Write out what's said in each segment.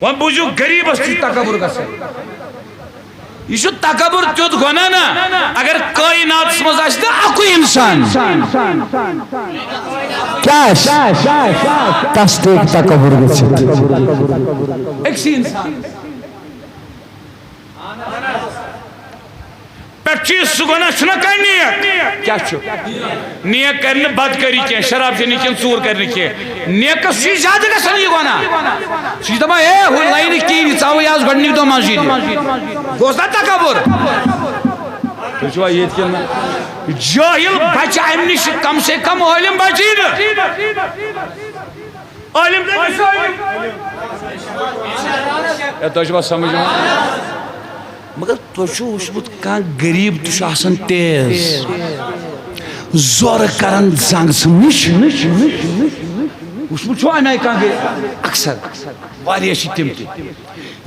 وہ بوجھو غریب اس تکبر گژھان یہ تکبر تیت گناہ نا اگر کائنات مز آسہِ نا اکوے انسان کیا تس تک تکبر أکسی انسان پہ سہ گناہ چھنا کر نیک کیا نیک کرنے بدکاری کی شراب چینی کی ژور کرنے کی نیکس چھ زیادہ گژھان یہ گناہ سہ دپان اے ہو لائن کہین ژاوے آز گۄڈنِکۍ دۄہ مسجد گوس نا تکبر تُہۍ چھوا ییٚتہِ کِنہٕ جٲہِل بچہ امہِ نش کم سے کم عٲلِم بچی نہٕ عٲلِم تۄہہِ چھوا سمجھ مگر تُہۍ وٕچھمُت کانٛہہ غریب تہِ چھُ آسان تیز زورٕ کران زنگ سٕنٛدِ نِش وٕچھمُت چھُوا امہِ آیہِ کانٛہہ اکثر واریاہ چھِ تِم تہِ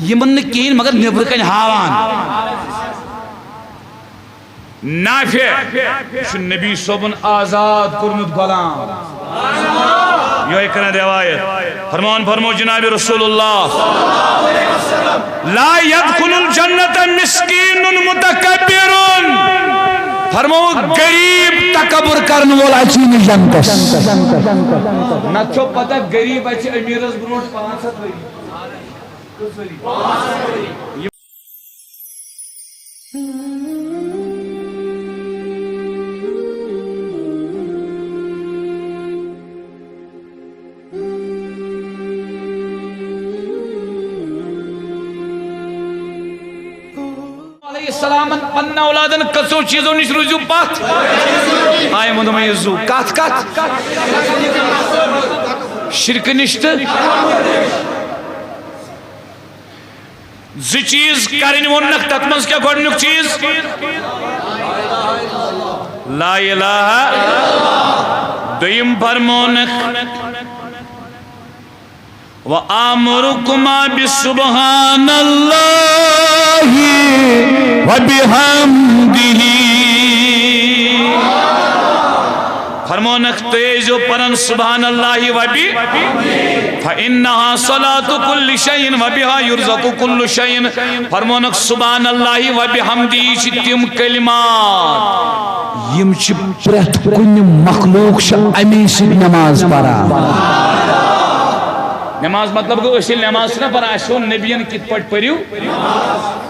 یِمن نہٕ کِہیٖنۍ مگر نیٚبرٕ کنہِ ہاوان نافع چھُ نبی صٲبن آزاد کوٚرمُت غلام یہ کرن روایت فرمو جناب رسول اللہ لا يدخل الجنت مسکین متکبر فرمو غریب تکبر کرن وول اچین جنتس نہ چھو پتہ غریب اچ امیرس برونٹ 500 ؤری سلامن پن اولادن کسو چیزوں نش روزیو پات آئے مندمیزو کات شرک نشت زی چیز کرن ونک تتمنز کیا گوڑنک چیز لا الہ دویم فرمونک وآمرکما بسبحان اللہ وبحمدہ فرمونک تیزو پرن سبحان اللہ وبی فإنہا صلاة کل شئین وبہا یرزق کل شئین فرمونک سبحان اللہ وبحمدہ تم کلمات یم چھ پرت کن مخلوق چھ امی سے نماز پڑھا نماز مطلب گو اسی نماز چھنا پڑھا اشو نبیین کت پڑھ پڑھیو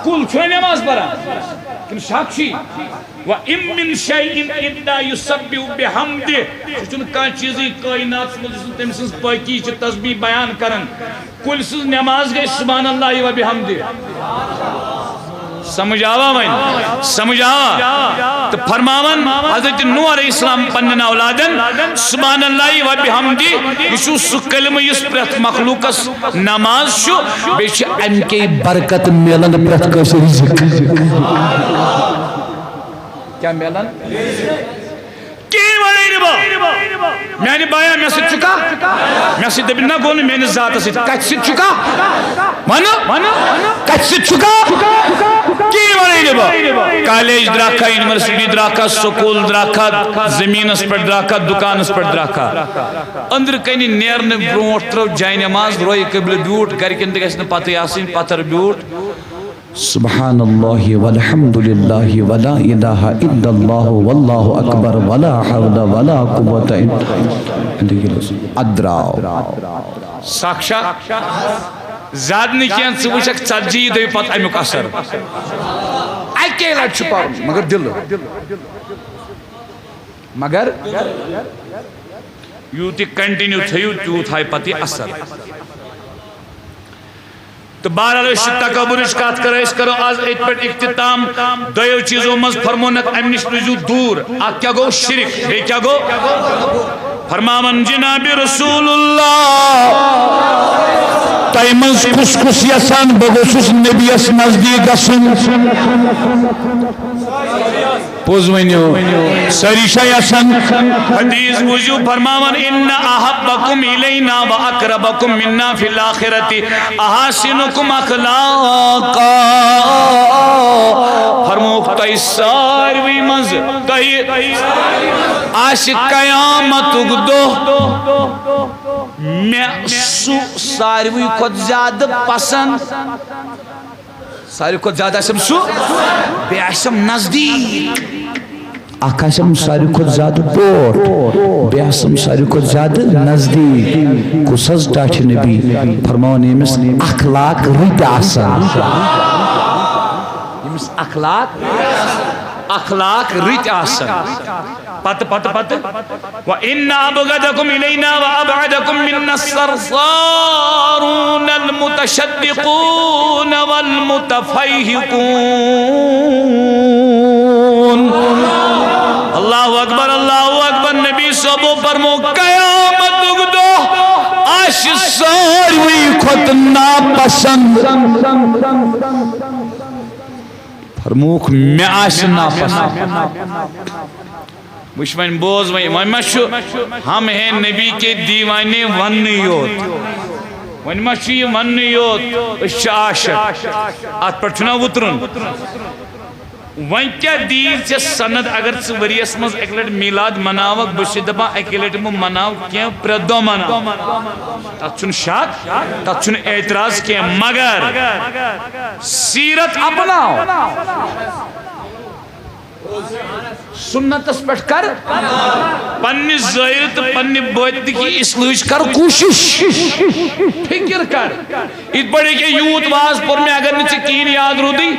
کل چھنا نماز پڑھا کن شاکشی وَإِم مِّن شَيْءٍ إِلَّا يُسَبِّحُ بِحَمْدِهِ چھُن کانٛہہ چیزٕے کائنات منٛز تٔمۍ سٕنٛز پٲکی چھِ تسبیح بیان کران کُلۍ سٕنٛز نماز گٔے سبحان اللہ وبحمدہ سمجھ آوا وین سمجھ آوا تو فرماون حضرت نوح علیہ السلام پنن اولادن سبحان اللہ وبحمدہ یہ چھُ سُہ کلمہ یُس پرٛٮ۪تھ مخلوقس نماز چھُ بیٚیہِ چھِ امہِ کے برکت میلان پرٛٮ۪تھ کٲنٛسہِ رزق کیا میلان کہیں وڑے نبا میں نے بایا میں سے چکا میں سے دبنا گونے میں نے ذات سے کچھ سے چکا مانا کچھ سے چکا کہیں وڑے نبا کالج دراکا یونیورسٹی دراکا سکول دراکا زمین اس پر دراکا دکان اس پر دراکا اندر کہیں نیرن برونٹ ترو جائیں نماز روئی قبل بیوٹ گھر کے اندر کسی پتہ یاسین پتھر بیوٹ سبحان اللہ والحمدللہ ولا الہ الا اللہ واللہ اکبر ولا حول ولا قوت ادراو ساکشا زیاد نہیں کیا ژوچک ژتجی دوی پت امیک اثر اکیلا چھپا مگر دل مگر یوتی کنٹینیو تھیو تیوت ہائی پتی اثر تو بہرحال اس تکبرش کات کرو آز ایت پر اختتام دویو چیزوں مز فرمونک امنش رجوع دور آگ کیا گو شرک بے کیا گو فرماون جناب رسول اللہ تیمز کس کس یسان بگوشس نبی اس نزدیک اسن پوزوینیو سریشہ یسن حدیث بوجو فرماون ان احبکم الینا و اقربکم مننا فی الاخرتی احاسنکم اخلاقا فرموک تای ساروی منز تای عاشق قیامت اگدو میں سو ساروی کھت زیادہ پسند ساروی کھت زیادہ آسم سو بے آسم نزدیک اکھ آسم ساروی کھت زیادہ دور بے آسم ساروی کھت زیادہ نزدیک کس حض ٹاٹھ نبی فرماؤن یمس اخلاق رت آسان یمس اخلاق رت آسان پت وَإِنَّ أَبْغَدَكُمْ إِلَيْنَا وَأَبْعَدَكُمْ مِنَّا الصَّرْصَارُونَ الْمُتَشَدِّقُونَ وَالْمُتَفَيْحِقُونَ اللہ اکبر نبی صحبو فرمو قیامت دو آش ساروی کھت ناپسند فرموک میں آش ناپسند وشمن بوز وین مشو ہم ہیں نبی کے دیوانے ون یوت ون مشو یہ ون یوت اس عاشق آت پر چھنا وطرن وین کیا دیز چا سند اگر چھ وریس مز ایک لٹ میلاد مناوک بشدبا ایک لٹ مو مناوک کیا پردو مناوک تات چھن شاک تات چھن اعتراض کیا مگر سیرت اپناو سنت اس پٹ کر پنی ظاہرت پنی بویت کی اصلاح کر کوشش فکر کر اس بڑے کے یوت واز پر میں اگر نیچے کین یاد رو دی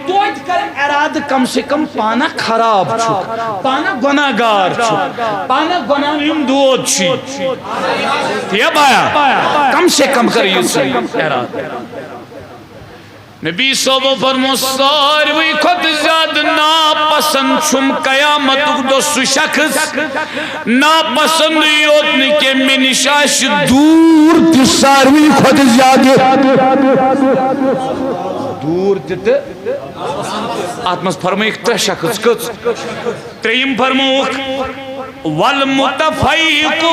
تو اج کر اراد کم سے کم پانا خراب چھک پانا گناہگار چھک پانا گناہیم دود چھی تیا بایا کم سے کم کر یہ سے اراد نبی صحبہ فرمو ساروی کھت زیادہ ناپسند چھم قیامت دو سو شخص ناپسند یوتن کے میں نشاش دور تی ساروی کھت زیادہ دور تی آتمس فرمو ایک تر شخص کچھ تریم فرمو والمتفیقون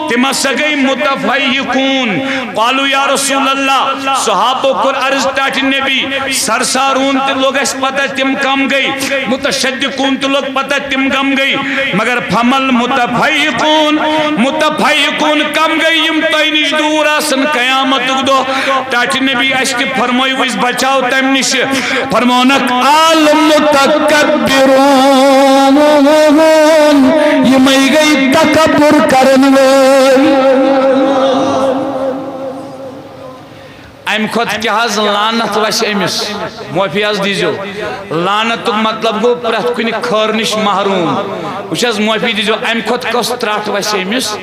تمہ سگئی متفیقون قالو یا رسول اللہ صحابوں کو عرض تاٹھ نبی سرسارون تی لوگ اس پتہ تم کم گئی متشدقون تی لوگ پتہ تم کم گئی مگر فمل متفیقون کم گئی یم تینش دور آسن قیامت دو تاٹھ نبی اشک فرموئی ویس بچاؤ تیم نش فرمونک المتکبرون یہ میں گئی تکبر کرن ایم خود کیا حض لانت وش امس موفی حض دیجو لانت مطلب گو پرت کنی خورنش محروم وچ حض موفی دیجو ایم خود کس ترات وش امس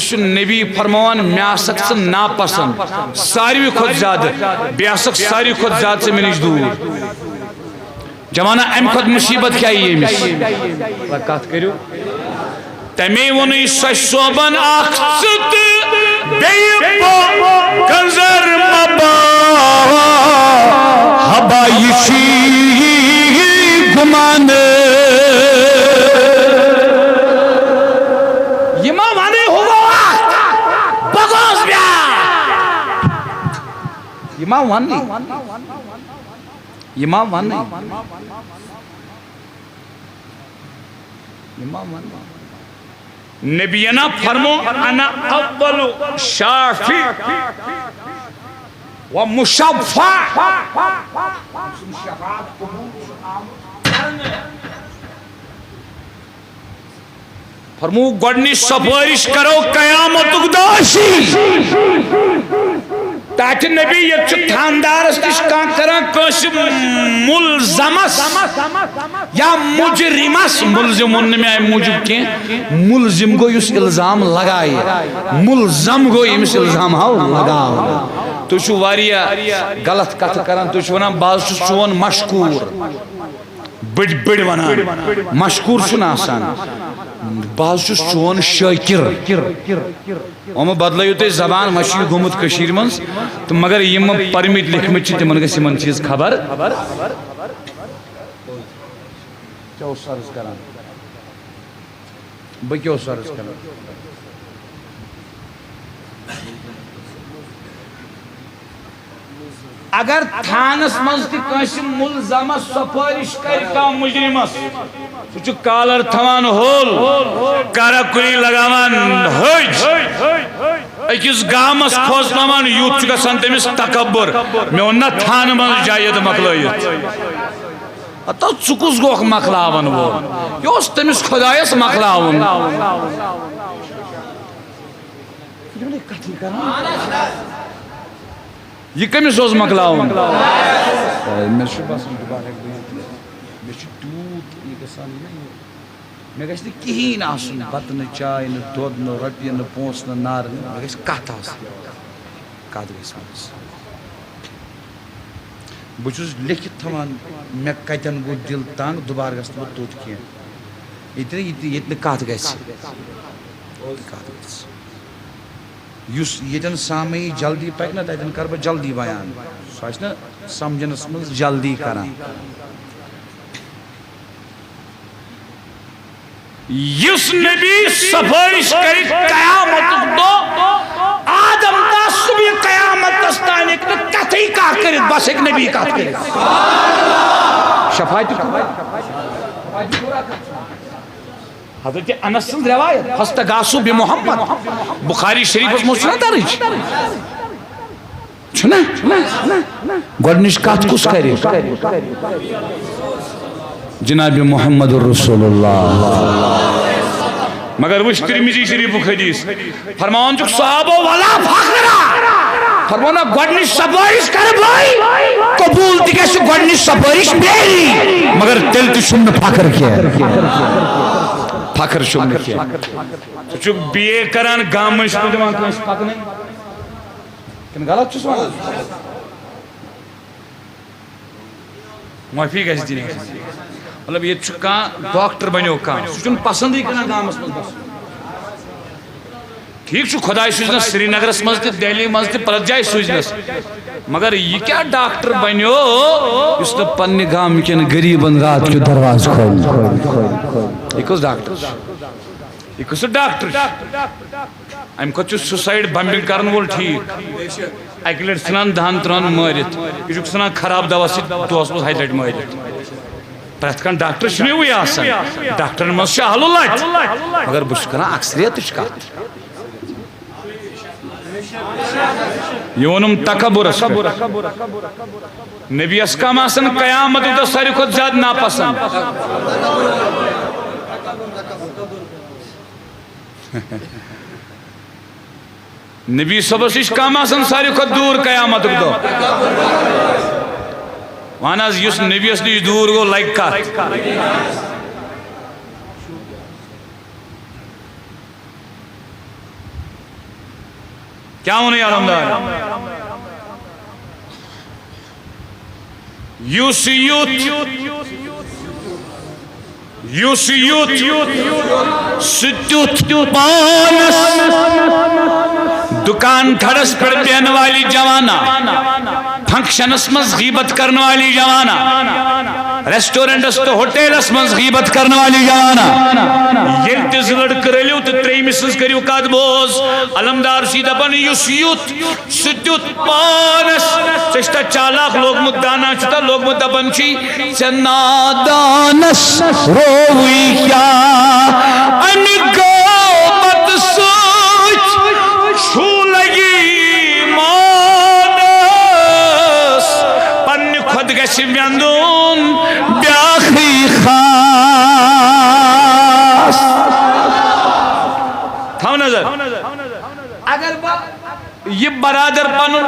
چو نبی فرموان میاسک سے ناپسند ساروی خود زیادہ بیاسک ساروی خود زیادہ سے منش دور جمانہ ایم خود مصیبت کیا ہی امس وقت کرو تمی ونی سشوبن اخصد بیبو کنزر مبا حبایشی گمانے یہ ماں وانی ہوا بگوز بیا یہ ماں وانی یہ ماں وانی یہ ماں وانی نبینا فرمو انا اول شافی و مشفع فرمو گوڑنی سفارش کرو قیامت داشی تاکہ نبی یہ چھو تھاندارس کش کان کران کش ملزمس یا مجرمس ملزمون میں آئے موجب کیں ملزم گو اس الزام لگائے ملزم گو اس الزام ہاو لگاو تو چھو واریا غلط کت کران تو چھو ونان باز چون مشکور بڑ ونان مشکور چھو ناسان باز چون شاکر اوم بدلائیو تے زبان مشی گومت کشیر منز تو مگر یم پرمیت لکھمت چی تمن گسی من چیز خبر کیا اس سارس کران بھئی کیا اس سارس کران اگر تھانس منزتی کنسی ملزمس سفارش کر کا مجرمس سوچو کالر تھوان ہول کارا کلی لگاوان ہوج اکس گامس کھوسنوان یوت گژھان تمس تکبر مے اون نا تھانہ من جاید مکلٲیِتھ تو ژٕ گوکھ مکلاون وول یہ اوس تمس خدایس مکلاون یہ کمس اوس مکلاون مے گژھِ نہٕ کِہیٖنۍ آسُن بتہٕ نہٕ چاے نہٕ دۄد نہٕ رۄپیہِ نہٕ پونٛسہٕ نہٕ نارٕ نہٕ مےٚ گژھِ کتھ آسٕنۍ کتھ گژھِ آسٕنۍ بہٕ چھُس لیکھِتھ تھاوان مےٚ کتٮ۪ن گوٚو دل تنگ دُبارٕ گژھٕ نہٕ بہٕ توٚت کینٛہہ ییٚتہِ نہٕ کتھ گژھِ کتھ گژھِ یُس ییٚتٮ۪ن سامعی جلدی پکہِ نا تتٮ۪ن کرٕ بہٕ جلدی بیان سُہ آسہِ نا سمجھنس منٛز جلدی کران یس نبی سفارش کر قیامت دو آدم تا صبح قیامت تستان ایک کتھی کا کرت بس ایک نبی کا کرت شفاعت حضرت انس سن روایت فاستغاثوا بمحمد بخاری شریف میں چھنا درج چھنا گۄڈنِچ کتھ کُس کرِ جناب محمد رسول اللہ مگر وش ترمذی شریف حدیث فرمان چک صحابہ والا فخرا فرمانا گۄڈنِچ سفارش کر بھائی قبول تہ گژھِ گۄڈنِچ سفارش میری مگر تیٚلہِ تہِ چھُم نہٕ فخر کینٛہہ فخر چھُم نہٕ کینٛہہ ژٕ چھُکھ بی اے کران گامس چھُکھ دِوان کٲنٛسہِ پکنٕے کِنہٕ غلط چھُس ونان معافی گژھِ دِنۍ مطلب یہ ڈاکٹر بنو سہ پسندی کران گامس من بس ٹھیک خدا سوزنس سری نگرس مز تہ دہلی مز تہ پرت جائے سوزنس مگر یہ کیا ڈاکٹر بنو اس نے پنہ گام کن غریبن رات کے دروازہ کھول یہ کس ڈاکٹر یہ کس ڈاکٹر ام کھت سوسائڈ بمبنگ کرن وول ٹھیک اکہ لٹ ژھنان دہن تران مارت یہ ژھنان خراب دوا سی دہس مز ہتھ لٹ مارت پرت کان ڈاکٹر چھنوے آسان ڈاکٹرن مز چھ حل لٹ مگر بہٕ کران اکثریتٕچ کتھ یہ وونم تکبرس نبیس کم آسان قیامت دۄہ ساروی کھۄتہٕ زیادٕ ناپسند نبی صبس نش کم آسان ساروی کھۄتہٕ دوٗر قیامت دۄہ وان حظ یُس نبیس نش دوٗر گوٚو لگہِ کتھ کیا ووٚنُے علمدار یُس یُتھ سُہ تیُتھ پانس دکان کھڑس پر بیہن والی جوانا فنکشنس مز غیبت کرنے والی جوانا ریسٹورنٹس تو ہوٹلس مز غیبت کرنے والی جوانا یہ تز لڑکہ رلیو تو تریمہ سنز کریو کات بوز علمدار سی دپن یُس یُتھ سُہ تیُتھ پانس چشتا چالاک لوگ مدانا چھتا لوگ مدپن چھی ژے نادانس رووی کیا امہ غیبت سۭتۍ چھُ لگی مانس پننہِ کھۄتہٕ گژھِ ویندُن بیاکھٕے خاص تھاو نظر اگر یہ برادر پنن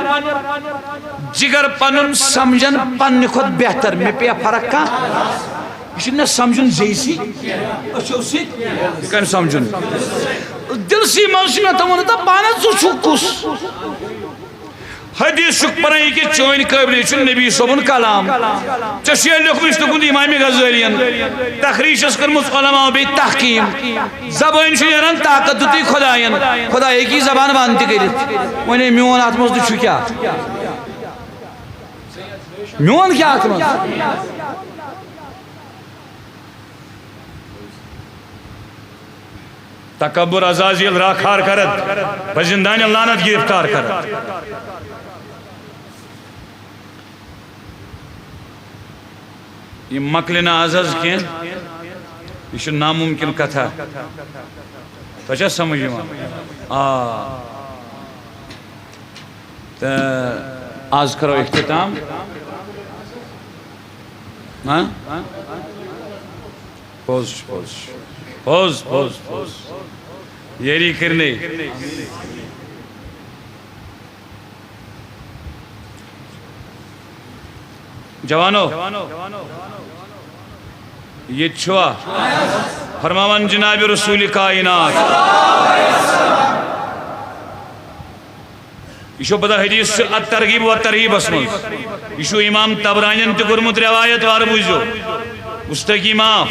جگر پنن سمجھن پننہِ کھۄتہٕ بہتر مےٚ پیٚیا فرق کانٛہہ یہ چھُنہٕ سمجھن زیسی أچھو سۭتۍ یہِ کَرِ سمجھن دلسی منٛز چھُ مےٚ تمن دپان پانس ژٕ چھُکھ کُس حدیث چھُکھ پران یہ کہ چٲنۍ قٲبلیت چھُ نبی صٲبُن کلام ژےٚ چھُے لیوٚکھمُت تُہُنٛد امام غزالین تخریٖج چھس کٔرمٕژ علماء بیٚیہِ تحقیٖق زبٲنۍ چھُ نیران طاقت دِتُے خۄدایَن خۄدا ہیٚکہِ یہِ زبان بنٛد تہِ کٔرِتھ وۄنۍ میون اتھ منٛز تہِ چھُ کیٛاہ میون کیٛاہ اتھ منٛز تکبر عزازیل راکھار کرد بزندان لعنت گرفتار کرد یہ مکلنا عزاز کی یہ ناممکن کتھا تو چاہ سمجھ آز کرو اختتام pause pause pause pause pause یری کرنے جوانو یہ چھوا فرماون جناب رسول کائنات یہ پتہ حدیث الترغیب و ترہیب اسمز یہ امام طبرانین تے کرمت روایت وار بوجھو مستقی امام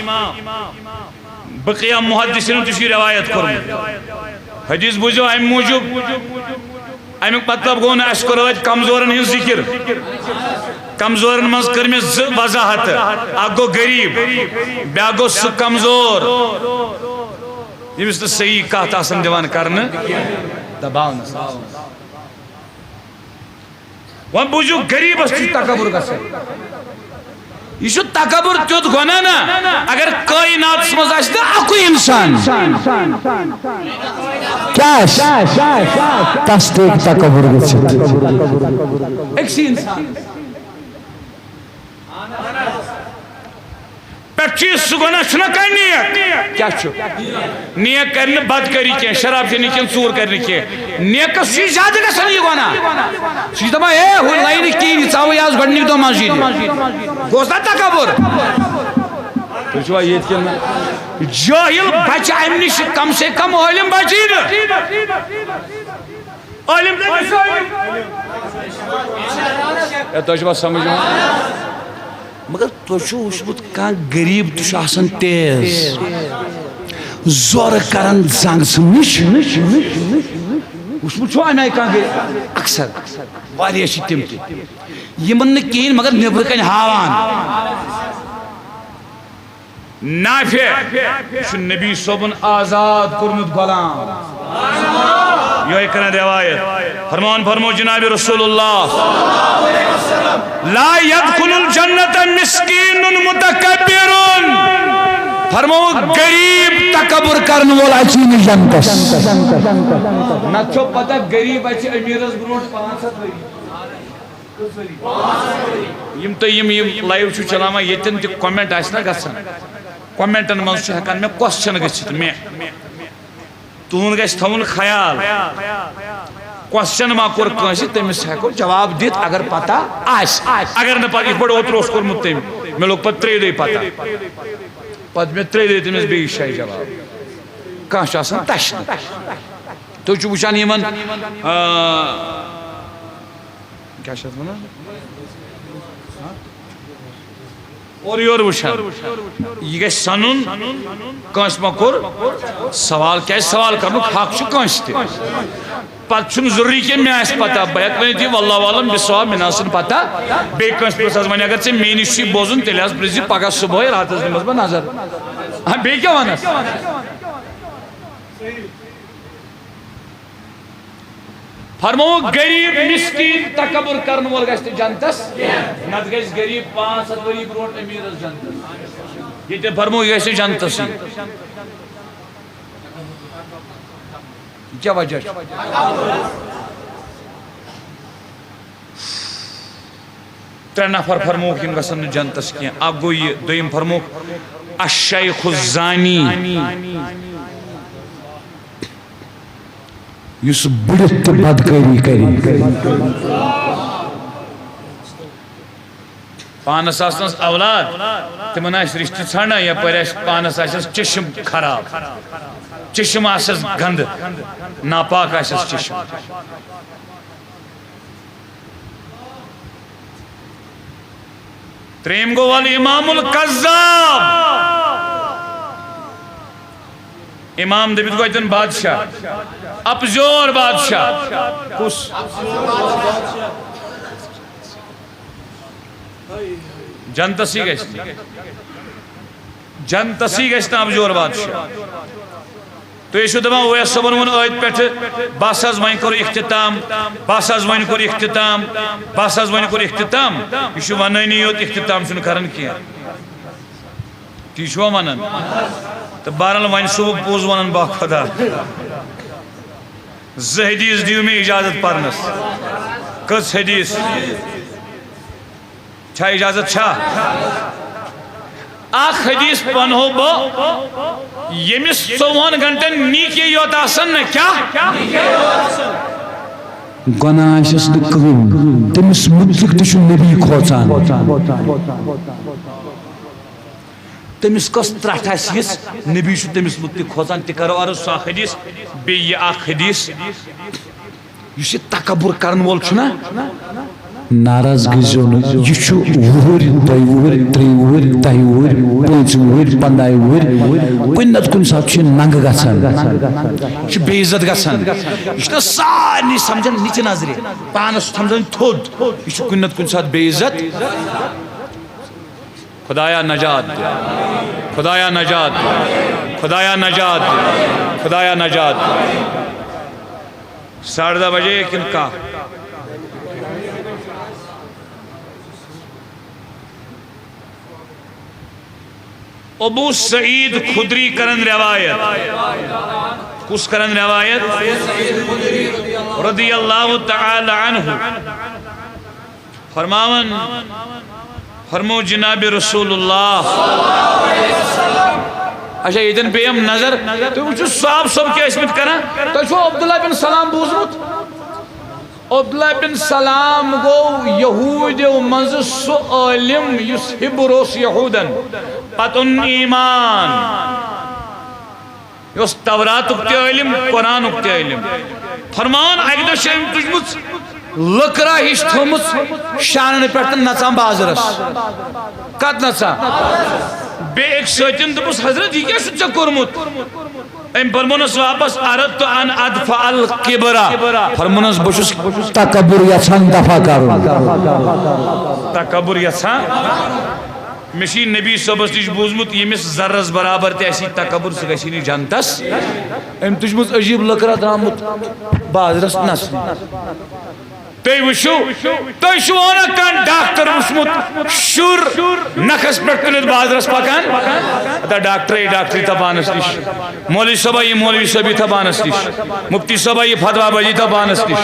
بقیہ محدثین تے روایت کرمت حدیث بوجھو ایم موجب امیک مطلب گونا اس کو روایت کمزورن ہی ذکر کمزورن منز کرمی وضاحت اگو غریب بیاگو سو کمزور یہ مثل صحیح کہت آسن دیوان کرنے دباؤنا وہاں بوجھو غریب اس چیز تکبر کا سے یہ شو تکبر تیوت گونا نا اگر کائنات سمجھ آشتا اکوئی انسان کیاش تصدیق تکبر گچھتا ایک سی انسان پچیس سگونا چھنا کئی نیک کیا چھو نیک کرنے بد کری کیا شراب چنی کیا سور کرنے کیا نیک کا سوچی زیادہ کا سنی گونا سوچی دبا اے ہوئی لائنی کی چاہو یاز گھڑنی دو مانشید گوزدہ تکبر تو چھوا یہ کیا جاہل بچہ امنی سے کم علم بچید علم یا تو چھوا سمجھو مگر تو چھو اسمت کان غریب تو شاسن تیز زور کرن زنگ سمش اسمت چھو آئی کان غریب اکثر والی ایسی تمتی یہ من نکین مگر نبر کن ہاوان نافع شو نبی صوبن آزاد کرمت غلام یہ ایک روایت فرمو جناب رسول اللہ لا يدخل الجنت مسکین متکبر فرمو غریب تکبر کرن والا چین جنتس نہ چھو پتہ غریب اچھی امیرز بروٹ 500 یم تو یم لائیو چھو چلاما یتن تی کومنٹ آسنا گسن کومنٹن منز چھو ہکان میں کوسچن گچھت میں تون گیس تھون خیال کوسچن ما کور کنسی تیمیس ہیکو جواب دیت اگر پتا آس اگر نہ پتا اس بڑا اتروس کور متیم میں لوگ پت 3 دے پتا پت میں 3 دے تیمیس بے شای جواب کانش آسان تشن تو چو بچان یمن کیا شاید منا اور یور وشان یہ گئے سنن کانس مکر سوال کیا سوال کرنو حق چھو کانس تے پت چھن ضروری کہ میں اس پتا بیت ونی تھی واللہ والم بسواب میں ناسن پتا بے کانس پر سازمانی اگر سے میں نشی بوزن تلیاز پریزی پاکا صبح رات از نماز با نظر بے کیا وانا فرمو غریب مسکین تکبر کرن وول گژھِ جنتس نت گژھِ غریب 500 ؤری برونٛٹھ امیرس جنتس یہ فرمو یہ گژھِ جنتس کیا وجہ ترے نفر فرمو یم گژھن جنتس کی اکھ گو یہ دویم فرمو الشیخ الزانی یس بڑت بدکاری کری پانس آسنس اولاد تمن آس رشتہ ژھانڈان یا پر پانس آسس چشم خراب چشم آسس گند ناپاک آسس چشم تریم گو والامام القذاب امام دبیت گو ایتن بادشاہ ابزور بادشاہ کس جنتسی گشت جنتسی گشت ابزور بادشاہ تو یہ شو دبا وہ صبر ون آیت پیٹھ بس از وین کر اختتام بس از وین کر اختتام بس از وین کر اختتام یہ شو ونانی یوت اختتام چھن کرن کیا تی شو ونن تو بارل وین صبح پوز ونن با خدا زہدیز دیو میں اجازت پرنس کس حدیث چھا اجازت چھا آخ حدیث پنہو با یمس 24 گھنٹن نیکی یوت آسن کیا گناہ آسس نہ کہین تمس مطلق تہ چھ نبی کھوژان تمس کس ترٹ آسیس نبی چھ تمس مطلق کھوژان تہ کرو عرض سو حدیث بیٚیہِ یہِ اکھ حدیث یُس یہِ تکبر کرن وول چھُنا ناراض گژھو یہ وہر دۄیہِ وُہٕرۍ ترٛیٚیہِ وُہٕرۍ دہہِ وُہٕرۍ پانٛژِ وُہٕرۍ 15 وُہٕرۍ کُنہِ نتہٕ کُنہِ ساتہٕ چھُ ننگہٕ گژھان یہ چھ بے عزت گژھان یہ چھ سارنٕے سمجھان نِچہِ نظرِ پانس سمجھان تھوٚد یہ چھ کُنہِ نتہٕ کُنہِ ساتہٕ بے عزت خدایا نجات دے خدایا نجات دے خدایا نجات دے خدایا نجات دے 10:30 بجے کن کا ابو سعید خدری کرن روایت کس کرن روایت رضی اللہ تعالی عنہ فرماون فرمو جناب رسول اللہ اچھا یہ پیم نظر تو وچھو صاحب سب کے اسمت کرنا تو چھو عبداللہ بن سلام بوزمت عبداللہ بن سلام گو یہود منز سو عالم یس حبروس یہودن پتن ایمان یس تورات اکتے علم قرآن اکتے علم فرمان اگدہ شہم تجمت لکرہ ہیش تھومت شانن پرتن نچان بازرس کت نچان بے ایک سوچن دبس حضرت یہ کیا شد چکرمت ام فرمونس واپس اردت ان ادفع القبرہ فرمونس بشس تکبر یچھان دفع کرو تکبر یچھان مشی نبی صبح نش بوزمت یمس ذرس برابر تہ اسی تکبر سہ گژھی نہ جنتس ام تجمت عجیب لکرہ درامت بازرس نس تُہۍ وٕچھِو تُہۍ چھِو ونان کانٛہہ ڈاکٹر وٕچھمُت شُر نکھس پٮ۪ٹھ تُلِتھ بازرس پکان دپان ڈاکٹرے ڈاکٹری تھا پانس نش مولوی صٲبا یہِ مولوی صٲبی تھا پانس نش مفتی صٲبا یہِ فتوا بٲجی تھا پانس نش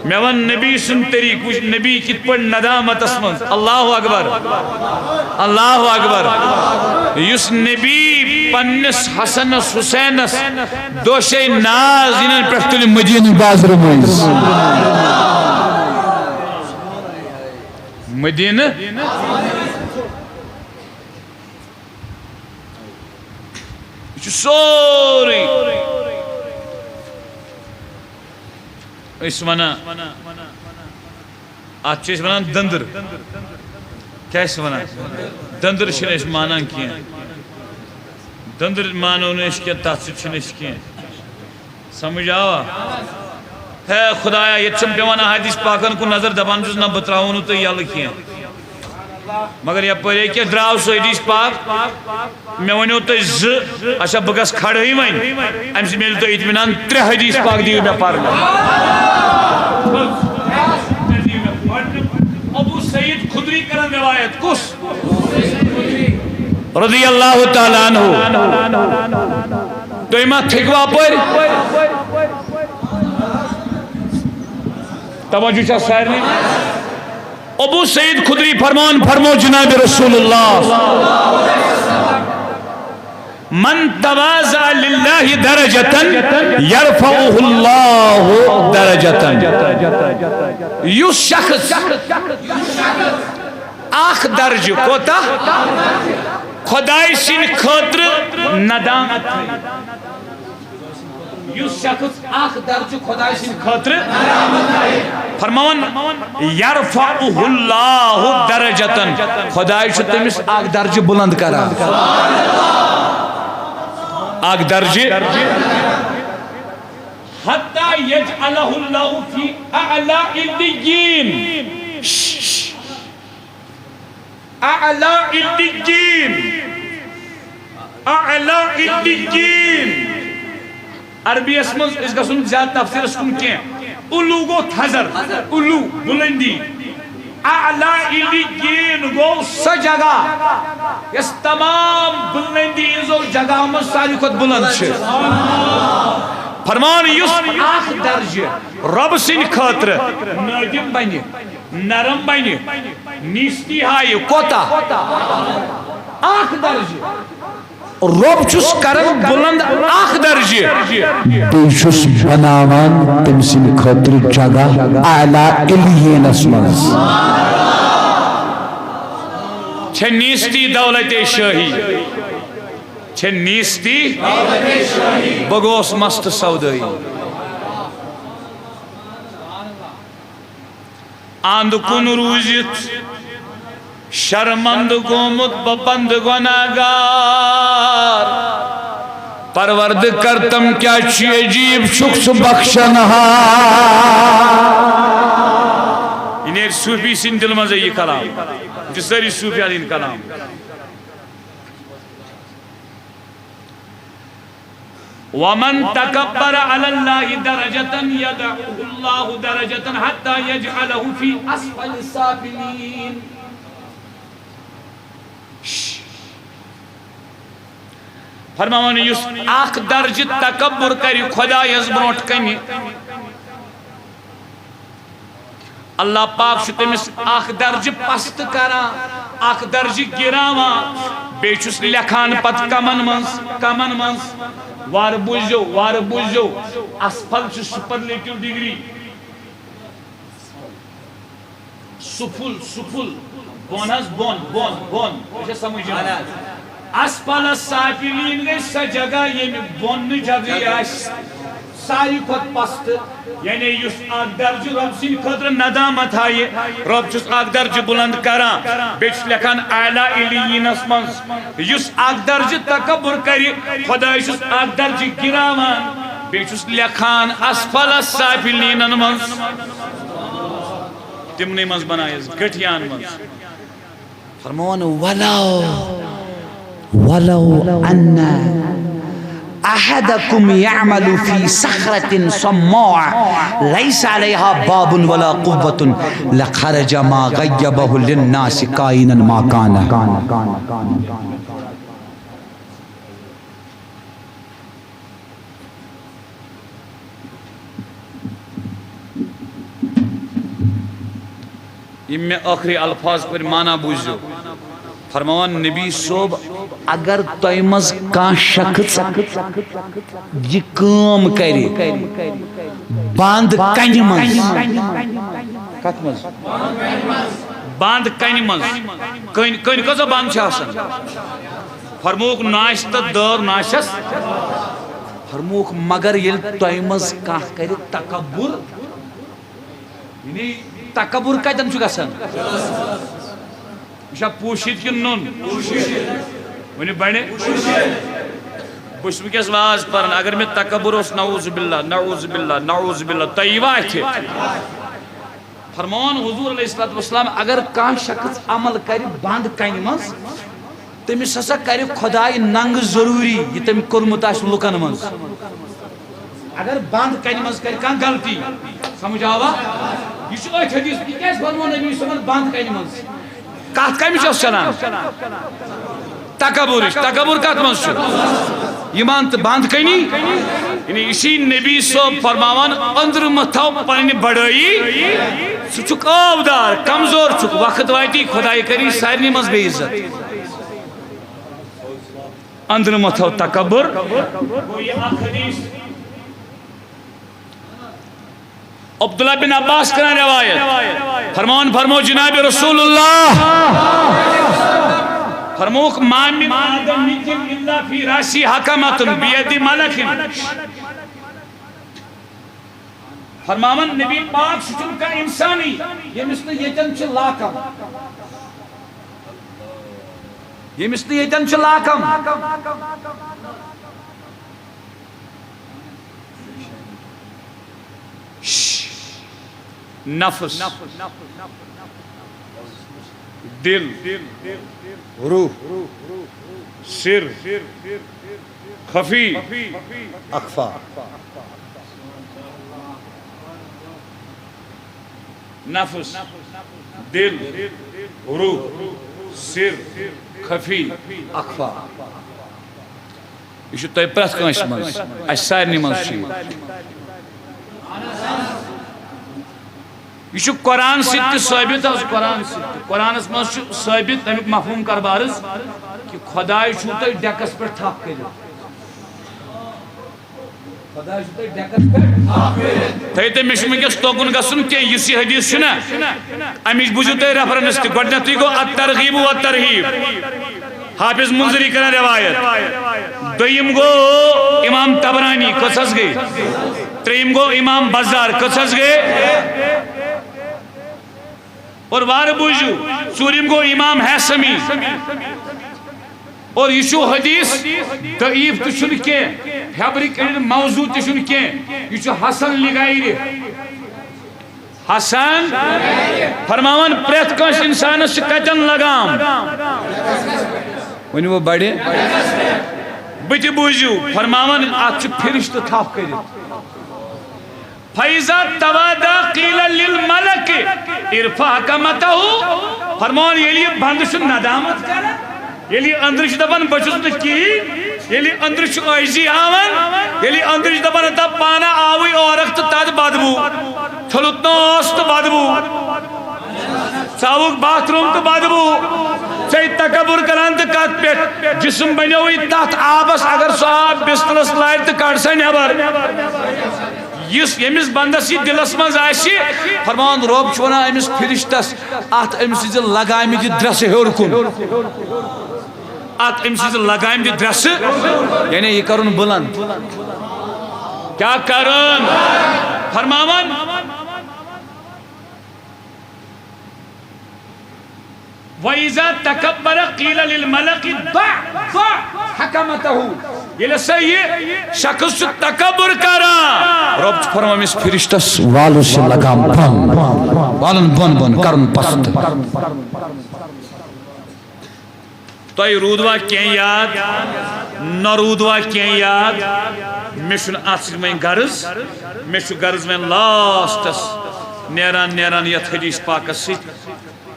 مےٚ ون نبی سُنٛد طریٖقہٕ وٕچھ نبی کِتھ پٲٹھۍ ندامتس منٛز اللہ اکبر اللہ اکبر یُس نبی پننس حسنس حسینس دوشے ناز یِنن پٮ۪ٹھ تُلہِ مدینہ بازر منٛز مدینہ یہ سوری اس ونا ات چھ ونان دندر کیا ونان دندر چھن اس مانان کی دندر مانو نش کی تات چھن اس کی سمجھ آوا ہے خدایا یہ چھم پیوانا حدیث پاکن کو نظر دبان جس نہ بتراؤنو تو یل کی مگر یہ پڑے کہ دراو سو حدیث پاک میں ونیو تو ز اچھا بگس کھڑ ہی وین ام سے میل تو اطمینان 3 حدیث پاک دیو میں پڑھنا ابو سعید خدری کرن روایت کس رضی اللہ تعالیٰ عنہ تو ایمہ تھکوا پر توجہ چاہ سائر نے ابو سعید خدری فرمو جناب رسول اللہ من تواضع للہ درجتن یرفعہ اللہ درجتن یس شخص آخ درج کوتا خدای سین خاطر ندامت یس شخص آخ درج خدای سین خاطر فرمان یرفعہ اللہ درجتن خدای چھ تمس آخ درج بلند کرا آخ درج حتی یجعلہ اللہ فی اعلی الدین اعلی الدین اعلی الدین عربی اسمز اس کا سن زیادہ تفسیر اس کن کیا علو گو تھزر علو بلندی اعلی الدین گو سا جگہ اس تمام بلندی انزو جگہ ہم ساری خود بلند چھے فرمان یس آخ درجہ رب سن خاطر نادم بنی نرم بنی نیستی ہائی کوتا آخ درجہ رب چس کرن بلند آخ درجہ بیشس بناوان تم سن خاطر جگہ اعلی علیین اسمنز چھ نیستی دولت شاہی چھ نیستی بگوس مست سودائی آند کن روزت شرمند گومت ببند گناہگار پرورد کرتم کیا چی عجیب شخص بخشنہا انہیں صوفی سن دل مزے یہ کلام جس ساری صوفی علیہ کلام وَمَن تَكَبَّرَ عَلَى اللَّهِ دَرَجَةً يَدْعُهُ اللَّهُ دَرَجَةً حَتَّى يَجْعَلَهُ فِي أَسْفَلِ السَّافِلِينَ فرماؤں نے یس آخ درج تکبر کری خدا یزبروٹ کنی اللہ پاک شتمس آخ درج پست کرا آخ درج گراوا بیچس لکھان پت کمن منز وار بوجو اسفل چھ سپرلیٹیو ڈگری سفل بون ہز بون اسے سمجھے اسفل السافلین گئی سا جگہ یہ بون جگہ آس ساری خود پست یعنی یس آگ درج رب سین خدر ندامت آئیے رب چس آگ درج بلند کران بیچ لکھان اعلیٰ علیین اسمنز یس آگ درج تکبر کری خدا یس آگ درج گراوان بیچ لکھان اسفل السافلین منز تمنی منز بنائیز گٹھیان منز فرمان ولو ان احدكم يعمل في صخرة صماء ليس عليها باب ولا قوة لخرج ما غيبه للناس كائنا ما كان میں آخری الفاظ پر مانا بوجھو فرمان نبی صوب اگر تیمز کان شخص یہ کام کری باند کنی منز باند کنی منز کنی کسا باند چھاسن فرموک ناشت دور ناشس فرموک مگر یل تیمز کان کری تکبر یعنی تکبر کتن چھو گسن یہ پوشید کن نون ونی بڑے بس وکس واز پرن اگر میں تکبر اس نعوذ باللہ نعوذ باللہ نعوذ باللہ طیبہ تھے فرمان حضور علیہ السلام اگر کان شخص عمل کری باند کنی منز تمس ہسا کری خدای ننگ ضروری یہ تم کرمت آس لکن منز اگر باند کنی منز کری کان غلطی سمجھ آوا یہ چھو ایک حدیث یہ کیس فرمان نبی صلی اللہ علیہ وسلم باند کنی منز کات کمی چھو چلان تکبر کات منز چھو ایمان باند کنی یعنی اسی نبی صاحب فرماوان اندر متھو پنی بڑائی سچک آبدار کمزور چک وقت وائٹی خدای کری سارنی منز بے عزت اندر متھو تکبر عبداللہ بن عباس کرنے روایت فرمو جناب رسول اللہ فرموک ما من آدم الا فی راسی حکمت بید ملک فرماون نبی پاک شچن کا انسانی یہ مثل یتن چھ لاکم یہ مثل یتن چھ لاکم نفس دل روح سر خفی اخفا نفس دل روح سر خفی اخفا یہ تہ پرت کنس من اس سارنی من یہ قرآن ست ثابت قرآن قرآنس من ثابت امیک مفہوم کربارز کہ خدائے چھو تہ ڈیکس پہ تھپ کر تھے مش ونکس توکن گھن کی اس حدیث نا امچ بوزو تھی ریفرنس تہ گۄڈنیتھٕے گو الترغیب و الترہیب حافظ منذری کران روایت دویم گو امام طبرانی کس گئی تریم گو امام بزار کس گئی اور وار بوجو ژوٗرِم گو امام حیثمی اور یہ حدیث ضعیف تہ کی فیبرک موضوع تہ کی یہ حسن لغیری حسن فرماون پریت کنس انسانس کتن لگام ونو بڑے بت بوزو فرماون ات فرشتہ تھپ کر فیضا توادا قیل للملک ارفع کمتہ فرمان یلی بند ندامت کر یلی اندر دپان بچس نا کہین یلی اندر عیزی آوان یلی اندر دپان تا پانا آوی اورک تو تد بدبو تھلت نوس تو بدبو ثاوک باتھ روم تو بدبو ژے تکبر کران تو کت پہ جسم بنیوی تحت آبس اگر سو آب بسترس لائر تو کڑ سا نبر یمس بندس یہ دلس مز آسی فرمان رب چھ ونان امس فرشتس ات امس لگام درس ہیور کن ات امس لگام درس یعنی یہ کرن بلند کیا کرن فرماون وَإِذَا تَكَبَّرَ قِيلَ لِلْمَلَقِ ضَعْ حَكَمَتَهُ یہ لسا یہ شخص چھ تکبر کرا رب فرما اس فرشتس والو سے لگام بن والن بن بن کرن پست تو یہ رودوا کین یاد نہ رودوا کین یاد مشن آسک میں غرض مشن غرض میں لاسٹس نیران نیران یت حدیث پاکس ست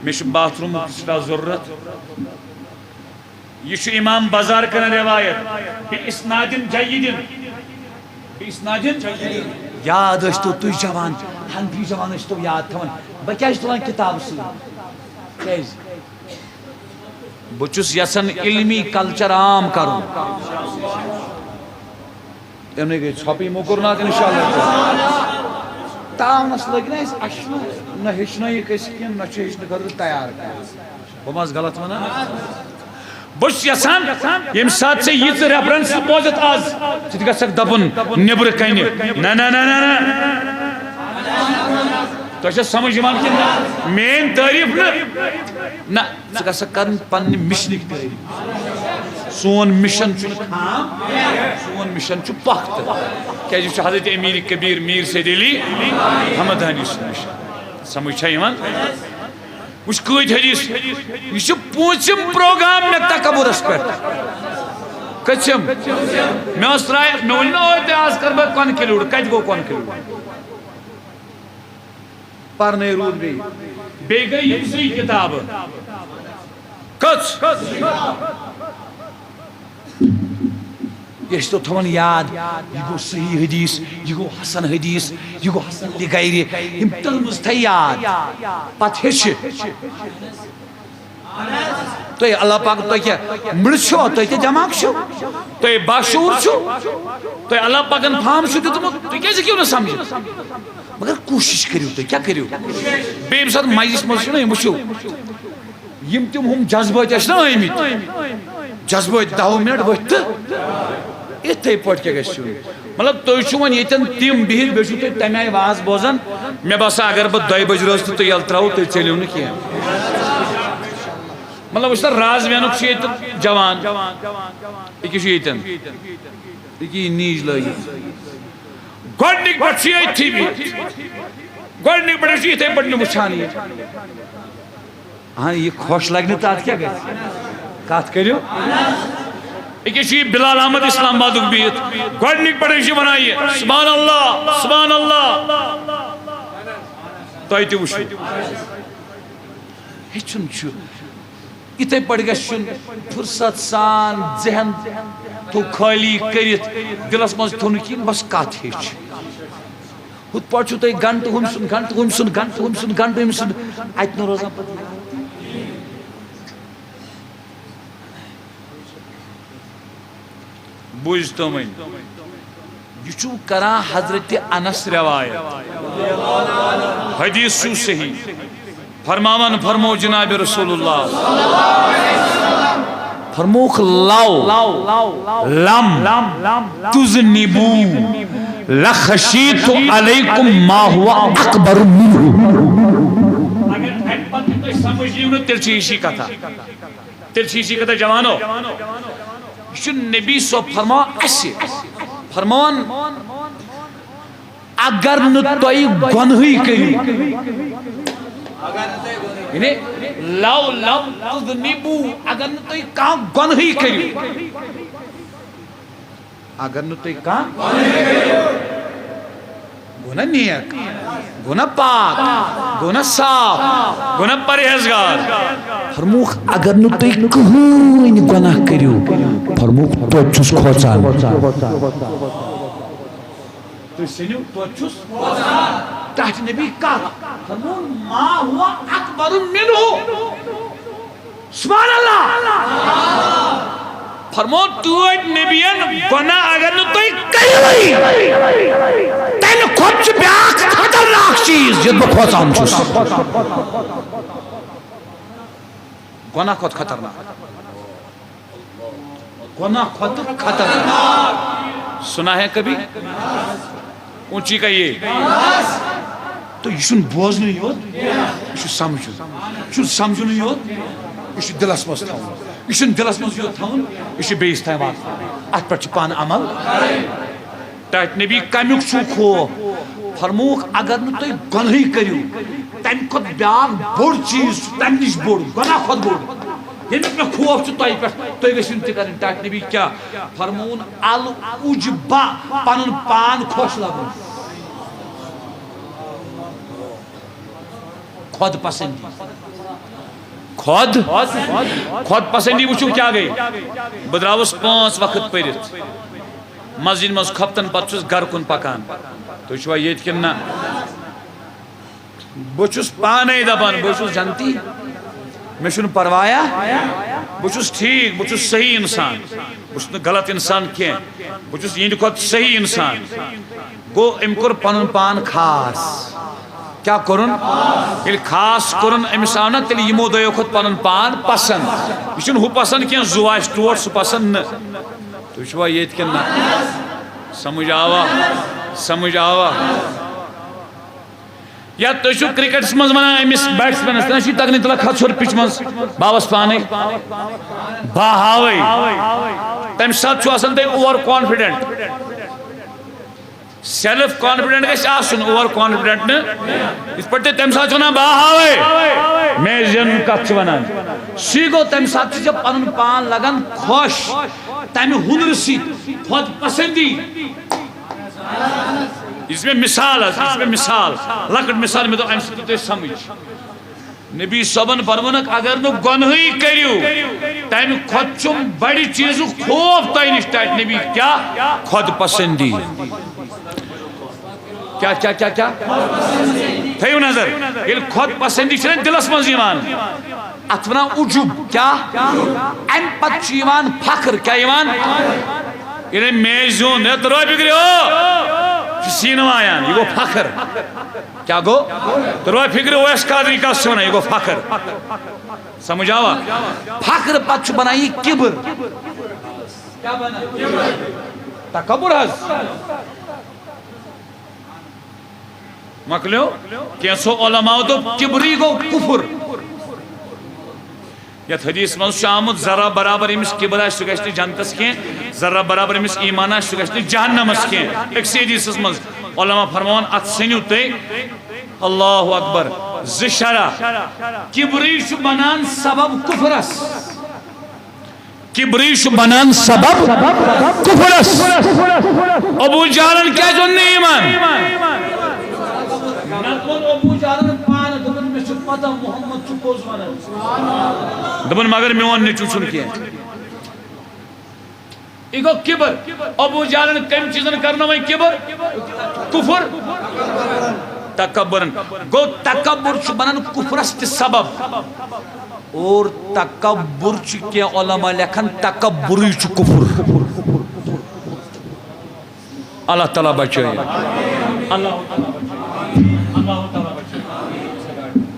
مش باتھ روم سٹا ضرورت یہ امام بازار کرن روایت بِإِسْنَادٍ جَيِّدٍ بِإِسْنَادٍ یاد اشتو تو جوان حنفی جوان اشتو یاد تھون بکیاش تلان کتاب سی کیز بچس یسن علمی کلچر عام کرو امنے کہ چھپی مکرنات انشاءاللہ تاونس لگ نا اس اشنو نہ ہشنائی کسی کیم نہ ہشن کر تیار وہ ماز غلط ونا بس یسان یم سات سے یہ ریفرنس بوزت آز چھ گژھک دپن نبر کنہ نہ نہ نہ نہ تو چھ سمجھ یوان کہ مین تعریف نہ ژٕ گژھک کرن پننہ مشنک تعریف سون مشن چھ خام سون مشن چھ پخت کہ حضرت امیر کبیر میر سید علی حمدانی سن مشن سمجھ چھ یوان وچ کۭتۍ حدیث یہ چھ پوٗنٛژِم پروگرام مے تکبرس پہ کٔژِم مے اوس ترٛاے مے ؤنۍ نا اوترٕ آز کر بہٕ کۄنکِلیوٗڈ کتہِ گوٚو کۄنکِلیوٗڈ پرنے روٗد بیٚیہِ گٔے یِم زٕے کِتابہٕ کٔژ یہ تو تھون یاد یہ گو صحیح حدیث یہ گو حسن حدیث یہ گو حسن لغیری ہم تلمز تھا یاد پت ہچ تو یہ اللہ پاک تو کیا مرچو تو یہ جماع شو تو یہ باشور شو تو یہ اللہ پاکن فام شو تو کیسے کیوں نہ سمجھے مگر کوشش کریو تو کیا کریو بے ساتھ مجلس مجلس نہیں وچھو یم تم ہم جذبات اشنا آمت جذبات 10 منٹ وقت اتھے پٹ کے گژھو مطلب تُہۍ چھُو وۄنۍ ییٚتٮ۪ن تِم بِہِتھ بیٚیہِ چھُو تُہۍ تَمہِ آیہِ واز بوزان مےٚ باسان اگر بہٕ 2 بجہِ روزٕ تہٕ تُہۍ ییٚلہٕ ترٛاوو تُہۍ ژٔلِو نہٕ کینٛہہ مطلب وٕچھ سا راز وینُک چھُ ییٚتٮ۪ن جوان أکِس چھُ ییٚتٮ۪ن أکہِ یہِ نیٖج لٲگِتھ گۄڈنِکۍ پٮ۪ٹھ چھُ یہِ أتھی بِہِتھ گۄڈنِکۍ پٮ۪ٹھ چھُ یِتھَے پٲٹھۍ وٕچھان یہِ اہن یہِ خۄش لگہِ نہٕ تَتھ کیٛاہ گژھِ کَتھ کٔرِو أکِس چھُ یہِ بِلال احمد اسلام آبادُک بِہِتھ گۄڈنِکۍ پٮ۪ٹھٕے چھُ وَنان یہِ سبحان اللہ سبحان اللہ تۄہہِ تہِ وٕچھِو ہیٚچھُن چھُ یِتھَے پٲٹھۍ گژھِ چھُن فُرصت سان ذہن تو خالی کرت دلس مز تھو نکین بس کت ہچ ہت پہ چھو تھی گنٹ ہم سن گنٹ ہم سن گنٹ ہم سن گنٹ ہم سن ات نہ روزان پتہ بوجھ تو من یہ کران حضرت انس روایت حدیث چھو صحیح فرماون فرمو جناب رسول اللہ فرموک لو لم تذنبو لخشیت علیکم ما ہوا اکبر منہ اگر پتہ تو سمجھ لیو تیل چیشی کتھا تیل چیشی کتھا جوانو یہ نبی صاحب فرمان اسی فرمان اگر نہ توئی گنہی کری یعنی لو لم تذنبو اگر نہ توئی کہاں گنہی کری اگر نہ توئی کہاں گناہ نیک گناہ پاک گناہ صاف گناہ پرہیزگار فرموک اگر نہ توئی کہین گناہ کریو فرموک تو چھس کھوچان تو سنیو تو چھس تحت نبی کہا فرمون ما ہوا اکبر منہ سبحان اللہ فرمون تویت نبیان گناہ اگر نہ توئی کہی تین خود بیاک خطرناک چیز جد بکھوچان چھس گناہ خود خطرناک گناہ خود خطرناک سنا ہے کبھی اونچی کا یہ تو یہ چھن بوزن یوت یہ چھن سمجھن یوت یہ چھن دلس مز تھاون یہ چھن دلس مز یوت تھاون یہ چھن بیس تھاون وات ات پر چھ پان عمل تحت نبی کمیک چھو خوف فرموک اگر نہ توئی گنہی کریو تم کھت بیاکھ بوڑ چیز تم نش بوڑ گناہ کھت بوڑ یعنی میں خوف چھو تۄہہِ پٮ۪ٹھ تُہۍ گٔژھِو نہٕ تہِ کَرٕنۍ ٹاٹھ نبی کیٛاہ فرمووُن ال اُجبا پنُن پان خۄش لگُن خۄد پسندی خۄد پسندی وٕچھِو کیٛاہ گٔے بہٕ درٛاوُس 5 وقت پٔرِتھ مسجد منٛز کھۄفتن پتہٕ چھُس گرٕ کُن پکان تُہۍ چھُوا ییٚتہِ کِنہٕ نہ بہٕ چھُس پانے دپان بہٕ چھُس جنتی میں چھُنہٕ پروایا بہٕ چھُس ٹھیٖک بہٕ چھُس صحیح انسان بہٕ چھُس نہٕ غلط انسان کینٛہہ بہٕ چھُس یِہنٛدِ کھۄتہٕ صحیح انسان گوٚو أمۍ کوٚر پنُن پان خاص کیٛاہ کوٚرُن ییٚلہِ خاص کوٚرُن أمِس آو نہ تیٚلہِ یِمو دۄیو کھۄتہٕ پنُن پان پسنٛد یہِ چھُنہٕ ہُہ پسنٛد کینٛہہ زُو آسہِ ٹوٹھ سُہ پسنٛد نہٕ تُہۍ چھُوا ییٚتہِ کِنہٕ نہ سمجھ آوا یا تُہۍ چھُو کرکٹس منٛز ونان أمِس بیٹسمینس تٔمِس چھُے تگنہٕ تلان کھژ ہیوٚر پِچ منٛز بہٕ آوس پانے بہٕ ہاوے تمہِ ساتہٕ چھُ آسان تۄہہِ اوور کانفِڈنٹ سیلف کانفِڈنٹ گژھِ آسُن اوور کانفِڈنٹ نہٕ یِتھ پٲٹھۍ تُہۍ تمہِ ساتہٕ چھِو ونان بہٕ ہاوے مےٚ زینُن کتھ چھِ ونان سُے گوٚو تمہِ ساتہٕ چھُ ژےٚ پنُن پان لگان خۄش تمہِ ہُنرٕ سۭتۍ خۄد پسندی یہ میں مثال لکٹ مثال میں تو امہ سۭتۍ تُہۍ سمجھ نبی صٲبن فرمونک اگر نہ گنہی کریو تمہ کھۄتہٕ چھُم بڑِ چیزُک خوف تۄہہِ نِش ٹاٹھ نبی کیٛاہ خۄد پسندی کیا تھٲیِو نظر ییٚلہِ خۄد پسندی چھِ نہ دلس منٛز یِوان اتھ ونان عجب کیٛاہ امہِ پتہٕ چھُ یِوان فخر کیٛاہ یِوان ییٚلہِ مےٚ زیوٗن ہے تہٕ رۄپیہِ گٔے سینہٕ وایان یہ گو فخر کیا گو تو روح فکر اویس قادری کا سونا یہ گو فخر سمجھ آوا فخر پت چھو بنا یہ کبر کیا بنا تکبر حض مکلیو کیسو علماء تو کبری گو کفر یت حدیث من آمت ذرا برابر امس کبر آس سہ گھس جنتس کی ذرا برابر امس ایمان آس سہ گھس جہنمس کی ایک حدیث من علماء فرمان ات سنو تھی اللہ اکبر زشرہ کبری بنان سبب کفرس کبری بنان سبب کفرس ابو جہلن کیا جن ایمان ابو جہلن پان دبن میں پتہ محمد پوز ونان دبن مگر میون نیچو چھن کی یہ گو کبر ابو جہل کم چیزن کرنا وی کبر کفر تکبرن گو تکبر چھ بنان کفرس تہ سبب اور تکبر چھ کی علماء لکھن تکبری چھ کفر اللہ تعالیٰ بچائے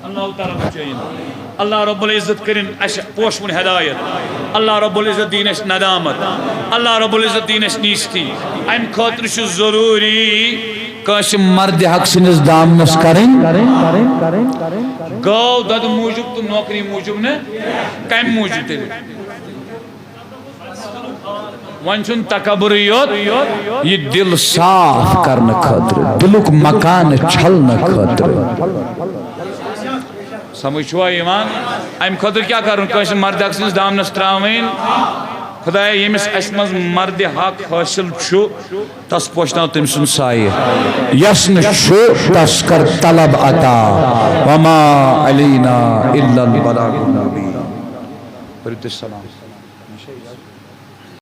اللہ تعالیٰ بچائے اللہ رب العزت کرن اس پوشمن ہدایت اللہ رب العزت دین اس ندامت اللہ رب العزت دین اس نیستی ام خاطر چھ ضروری کاش مرد حق سنس دامنس کریں گو دد موجب تو نوکری موجب نے کم موجب تیرے ونچن تکبریت یہ دل صاف کرنے خاطر دلک مکان چھلنے خاطر سمجھوا ایمان ام خاطر کیا کرن کاش مرد حق سنس دامنس تراوین خدا یمس اس مز مرد حق حاصل چھو تس پوچھنا تم سن سائے یسن شو تس کر طلب عطا وما علینا الا البلاغ المبین فرد السلام